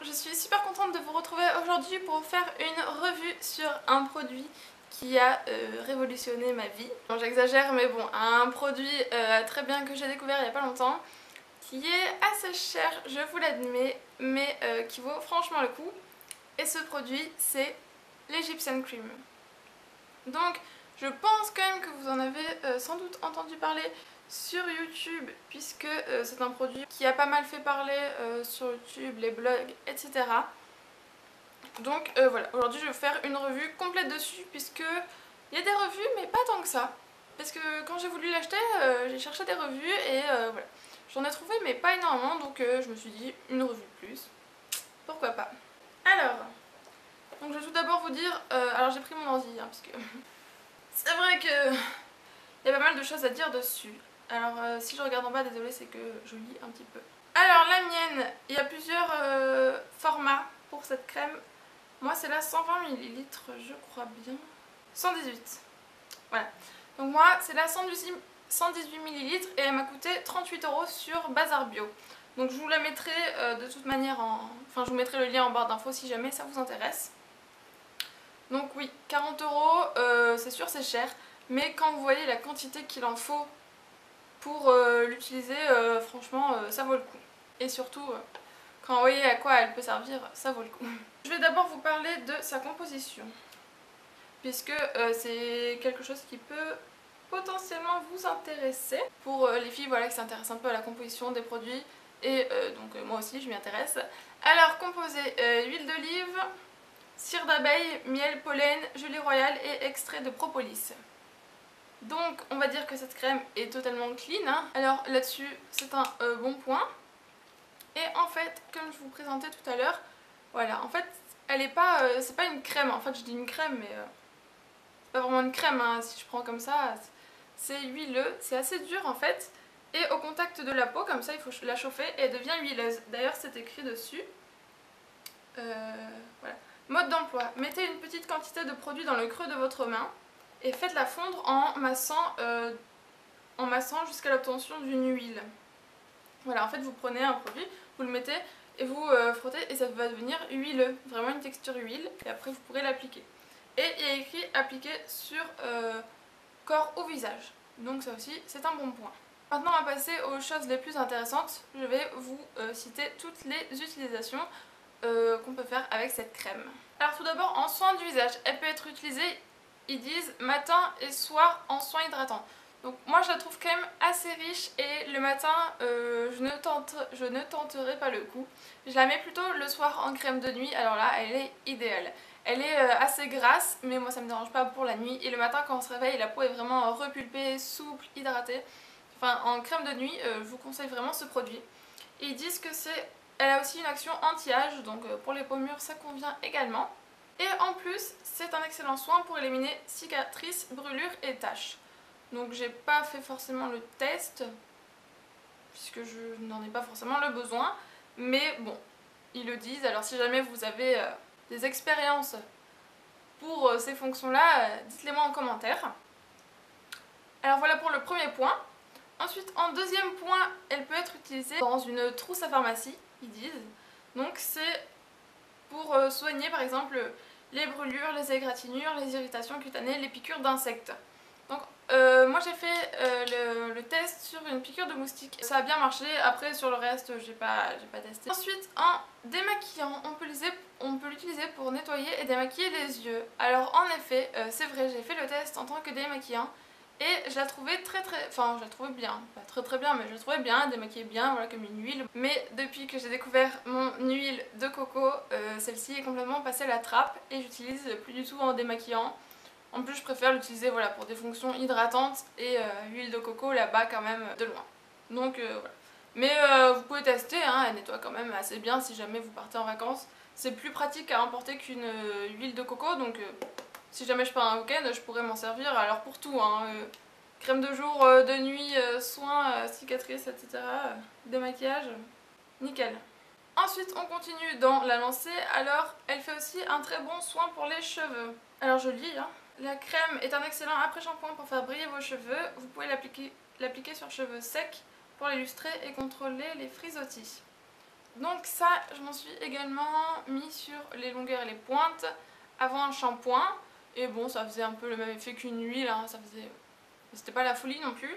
je suis super contente de vous retrouver aujourd'hui pour vous faire une revue sur un produit qui a révolutionné ma vie. Bon, j'exagère, mais bon, un produit très bien que j'ai découvert il n'y a pas longtemps, qui est assez cher, je vous l'admets, mais qui vaut franchement le coup. Et ce produit, c'est l'Egyptian Cream. Donc, je pense quand même que vous en avez sans doute entendu parler sur YouTube, puisque c'est un produit qui a pas mal fait parler sur YouTube, les blogs, etc. Donc voilà, aujourd'hui je vais vous faire une revue complète dessus, puisque il y a des revues, mais pas tant que ça. Parce que quand j'ai voulu l'acheter, j'ai cherché des revues et voilà. J'en ai trouvé, mais pas énormément, donc je me suis dit une revue de plus. Pourquoi pas. Alors, donc je vais tout d'abord vous dire... alors j'ai pris mon ordi, hein, parce que... c'est vrai que... il y a pas mal de choses à dire dessus. Alors si je regarde en bas, désolée, c'est que je lis un petit peu. Alors la mienne, il y a plusieurs formats pour cette crème. Moi c'est la 120 ml, je crois bien. 118. Voilà. Donc moi c'est la 118 ml et elle m'a coûté 38 € sur Bazar Bio. Donc je vous la mettrai de toute manière en... Enfin je vous mettrai le lien en barre d'infos si jamais ça vous intéresse. Donc oui, 40 €, c'est sûr c'est cher. Mais quand vous voyez la quantité qu'il en faut pour l'utiliser, franchement ça vaut le coup. Et surtout, quand vous voyez à quoi elle peut servir, ça vaut le coup. Je vais d'abord vous parler de sa composition, puisque c'est quelque chose qui peut potentiellement vous intéresser. Pour les filles voilà, qui s'intéressent un peu à la composition des produits, et donc moi aussi je m'y intéresse. Alors composé, huile d'olive, cire d'abeille, miel, pollen, gelée royale et extrait de propolis. Donc on va dire que cette crème est totalement clean, hein. Alors là-dessus c'est un bon point. Et en fait, comme je vous présentais tout à l'heure, voilà, en fait elle est pas, c'est pas une crème, en fait je dis une crème mais c'est pas vraiment une crème, hein, si je prends comme ça, c'est huileux, c'est assez dur en fait. Et au contact de la peau, comme ça il faut la chauffer et elle devient huileuse. D'ailleurs c'est écrit dessus. Voilà. Mode d'emploi, mettez une petite quantité de produit dans le creux de votre main et faites-la fondre en massant jusqu'à l'obtention d'une huile. Voilà, en fait vous prenez un produit, vous le mettez et vous frottez et ça va devenir huileux, vraiment une texture huile, et après vous pourrez l'appliquer. Et il y a écrit appliquer sur corps ou visage, donc ça aussi c'est un bon point. Maintenant on va passer aux choses les plus intéressantes, je vais vous citer toutes les utilisations qu'on peut faire avec cette crème. Alors tout d'abord en soin du visage, elle peut être utilisée, ils disent matin et soir en soins hydratants. Donc moi je la trouve quand même assez riche et le matin je ne tenterai pas le coup. Je la mets plutôt le soir en crème de nuit, alors là elle est idéale. Elle est assez grasse mais moi ça me dérange pas pour la nuit, et le matin quand on se réveille la peau est vraiment repulpée, souple, hydratée. Enfin en crème de nuit je vous conseille vraiment ce produit. Et ils disent que elle a aussi une action anti-âge, donc pour les peaux mûres ça convient également. Et en plus c'est un excellent soin pour éliminer cicatrices, brûlures et taches. Donc j'ai pas fait forcément le test, puisque je n'en ai pas forcément le besoin. Mais bon, ils le disent, alors si jamais vous avez des expériences pour ces fonctions-là, dites-les moi en commentaire. Alors voilà pour le premier point. Ensuite, en deuxième point, elle peut être utilisée dans une trousse à pharmacie, ils disent. Donc c'est pour soigner par exemple les brûlures, les égratignures, les irritations cutanées, les piqûres d'insectes. Donc moi j'ai fait le test sur une piqûre de moustique. Ça a bien marché, après sur le reste j'ai pas testé. Ensuite en démaquillant, on peut l'utiliser pour nettoyer et démaquiller les yeux. Alors en effet, c'est vrai, j'ai fait le test en tant que démaquillant. Et je la trouvais enfin je la trouvais bien, pas très bien mais je la trouvais bien, elle démaquillait bien, voilà, comme une huile. Mais depuis que j'ai découvert mon huile de coco, celle-ci est complètement passée à la trappe et j'utilise plus du tout en démaquillant. En plus je préfère l'utiliser voilà, pour des fonctions hydratantes, et l'huile de coco là-bas quand même de loin. Donc voilà. Mais vous pouvez tester, hein, elle nettoie quand même assez bien si jamais vous partez en vacances. C'est plus pratique à emporter qu'une huile de coco, donc si jamais je pars un week-end, je pourrais m'en servir alors pour tout, hein, crème de jour, de nuit, soins, cicatrices, etc. Démaquillage, nickel. Ensuite on continue dans la lancée, alors elle fait aussi un très bon soin pour les cheveux. Alors je lis, hein. La crème est un excellent après-shampoing pour faire briller vos cheveux. Vous pouvez l'appliquer sur cheveux secs pour les lustrer et contrôler les frisottis. Donc ça, je m'en suis également mis sur les longueurs et les pointes avant un shampoing. Et bon, ça faisait un peu le même effet qu'une huile, hein, ça faisait... C'était pas la folie non plus.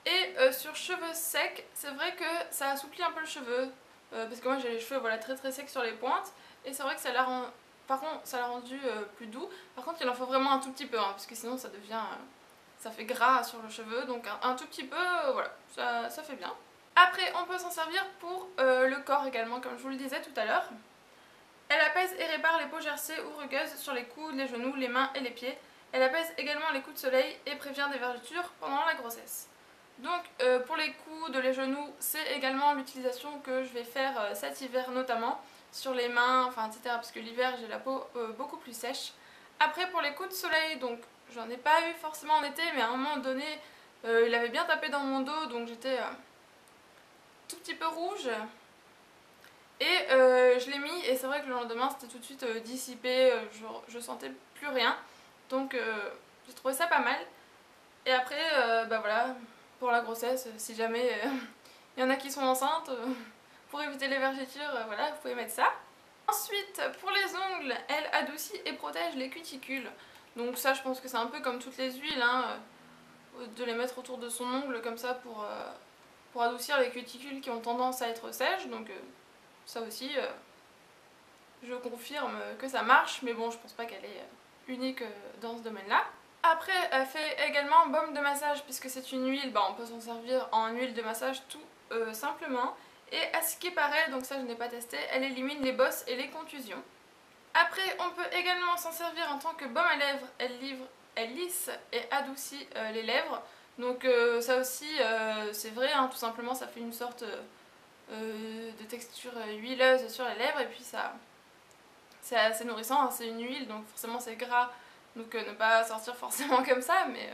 Et sur cheveux secs, c'est vrai que ça assouplit un peu le cheveu. Parce que moi j'ai les cheveux voilà, très très secs sur les pointes. Et c'est vrai que ça l'a rendu... Par contre, ça l'a rendu plus doux. Par contre, il en faut vraiment un tout petit peu, hein, parce que sinon ça devient... ça fait gras sur le cheveu. Donc un tout petit peu, voilà, ça fait bien. Après, on peut s'en servir pour le corps également, comme je vous le disais tout à l'heure. Elle apaise et répare les peaux gercées ou rugueuses sur les coudes, les genoux, les mains et les pieds. Elle apaise également les coups de soleil et prévient des vergetures pendant la grossesse. Donc pour les coudes, les genoux, c'est également l'utilisation que je vais faire cet hiver notamment, sur les mains, enfin etc. parce que l'hiver j'ai la peau beaucoup plus sèche. Après pour les coups de soleil, donc j'en ai pas eu forcément en été, mais à un moment donné il avait bien tapé dans mon dos, donc j'étais tout petit peu rouge. Et je l'ai mis et c'est vrai que le lendemain c'était tout de suite dissipé, je sentais plus rien. Donc j'ai trouvé ça pas mal. Et après, bah voilà, pour la grossesse, si jamais il y en a qui sont enceintes, pour éviter les vergetures, voilà, vous pouvez mettre ça. Ensuite, pour les ongles, elle adoucit et protège les cuticules. Donc ça, je pense que c'est un peu comme toutes les huiles, hein, de les mettre autour de son ongle comme ça pour adoucir les cuticules qui ont tendance à être sèches. Donc ça aussi, je confirme que ça marche, mais bon, je pense pas qu'elle est unique dans ce domaine-là. Après, elle fait également baume de massage, puisque c'est une huile, bah, on peut s'en servir en huile de massage tout simplement. Et à ce qui paraît, donc ça je n'ai pas testé, elle élimine les bosses et les contusions. Après, on peut également s'en servir en tant que baume à lèvres, elle lisse et adoucit les lèvres. Donc ça aussi, c'est vrai, hein, tout simplement, ça fait une sorte de texture huileuse sur les lèvres, et puis ça, c'est assez nourrissant, hein, c'est une huile, donc forcément c'est gras. Donc ne pas sortir forcément comme ça, mais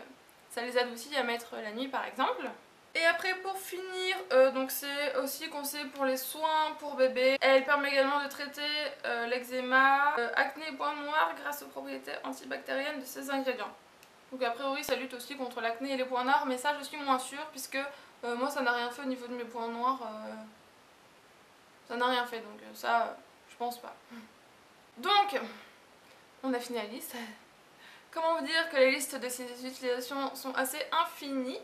ça les adoucit à mettre la nuit par exemple. Et après pour finir, donc c'est aussi conseillé pour les soins pour bébé. Elle permet également de traiter l'eczéma, acné et points noirs grâce aux propriétés antibactériennes de ces ingrédients. Donc a priori ça lutte aussi contre l'acné et les points noirs, mais ça je suis moins sûre puisque moi ça n'a rien fait au niveau de mes points noirs. Ça n'a rien fait, donc ça je pense pas. Donc on a fini la liste. Comment vous dire que les listes de ces utilisations sont assez infinies.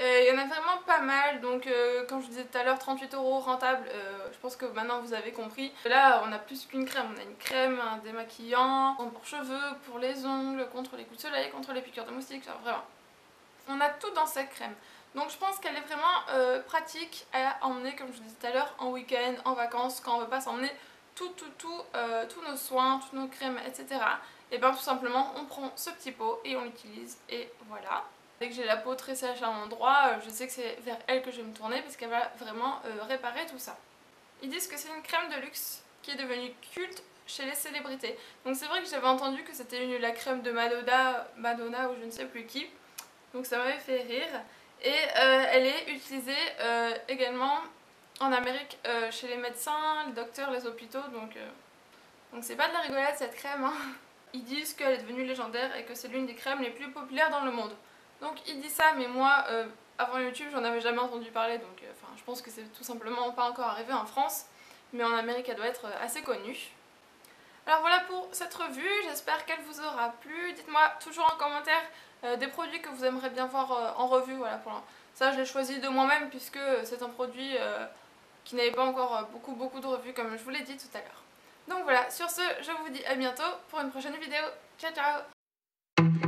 Il y en a vraiment pas mal, donc comme je vous disais tout à l'heure, 38 € rentable, je pense que maintenant vous avez compris. Là on a plus qu'une crème, on a une crème, un démaquillant, un pour cheveux, pour les ongles, contre les coups de soleil, contre les piqûres de moustiques, enfin, vraiment. On a tout dans cette crème. Donc je pense qu'elle est vraiment pratique à emmener, comme je vous disais tout à l'heure, en week-end, en vacances, quand on veut pas s'emmener tous nos soins, toutes nos crèmes, etc. Et bien tout simplement on prend ce petit pot et on l'utilise et voilà. Dès que j'ai la peau très sèche à un endroit, je sais que c'est vers elle que je vais me tourner parce qu'elle va vraiment réparer tout ça. Ils disent que c'est une crème de luxe qui est devenue culte chez les célébrités. Donc c'est vrai que j'avais entendu que c'était la crème de Madonna ou je ne sais plus qui. Donc ça m'avait fait rire. Et elle est utilisée également en Amérique chez les médecins, les docteurs, les hôpitaux. Donc c'est pas de la rigolade cette crème, hein. Ils disent qu'elle est devenue légendaire et que c'est l'une des crèmes les plus populaires dans le monde. Donc ils disent ça, mais moi avant YouTube j'en avais jamais entendu parler, donc je pense que c'est tout simplement pas encore arrivé en France, mais en Amérique elle doit être assez connue. Alors voilà pour cette revue, j'espère qu'elle vous aura plu. Dites-moi toujours en commentaire des produits que vous aimeriez bien voir en revue. Voilà, ça je l'ai choisi de moi-même puisque c'est un produit qui n'avait pas encore beaucoup de revues comme je vous l'ai dit tout à l'heure. Donc voilà, sur ce, je vous dis à bientôt pour une prochaine vidéo. Ciao ciao!